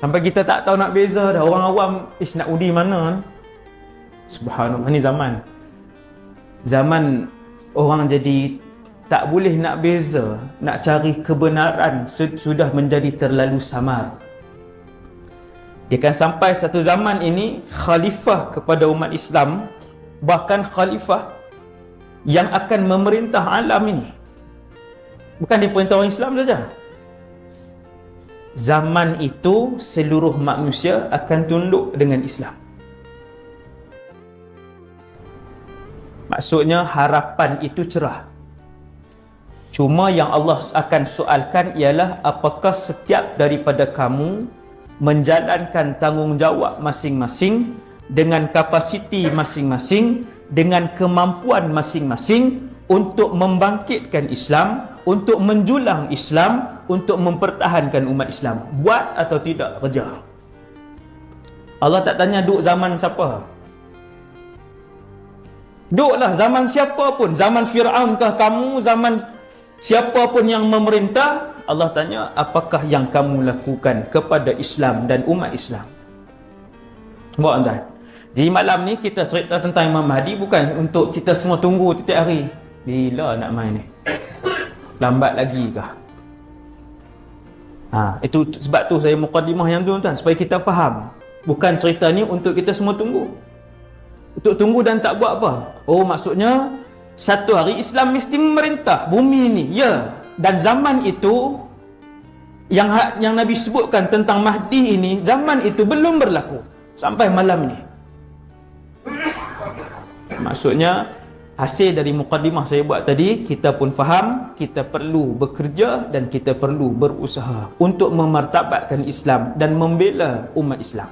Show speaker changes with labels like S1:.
S1: Sampai kita tak tahu nak beza dah. Orang awam, nak undi mana? Subhanallah, ni zaman orang jadi tak boleh nak beza, nak cari kebenaran sudah menjadi terlalu samar. Dia akan sampai satu zaman ini khalifah kepada umat Islam, bahkan khalifah yang akan memerintah alam ini. Bukan dia perintah orang Islam saja. Zaman itu seluruh manusia akan tunduk dengan Islam. Maksudnya harapan itu cerah. Cuma yang Allah akan soalkan ialah apakah setiap daripada kamu menjalankan tanggungjawab masing-masing dengan kapasiti masing-masing, dengan kemampuan masing-masing untuk membangkitkan Islam, untuk menjulang Islam, untuk mempertahankan umat Islam. Buat atau tidak kerja. Allah tak tanya duk zaman siapa. Duklah zaman siapa pun, zaman Fir'aun kah kamu, zaman siapa pun yang memerintah, Allah tanya apakah yang kamu lakukan kepada Islam dan umat Islam. Buat tuan. Jadi malam ni kita cerita tentang Imam Mahdi bukan untuk kita semua tunggu tiap hari. Bila nak main ni? Lambat lagi kah? Itu sebab tu saya mukadimah yang tu tuan, supaya kita faham. Bukan cerita ni untuk kita semua tunggu. Untuk tunggu dan tak buat apa. Oh, maksudnya satu hari Islam mesti memerintah bumi ni. Ya. Dan zaman itu yang Nabi sebutkan tentang Mahdi ini, zaman itu belum berlaku sampai malam ni. Maksudnya hasil dari mukadimah saya buat tadi, kita pun faham kita perlu bekerja dan kita perlu berusaha untuk memartabatkan Islam dan membela umat Islam.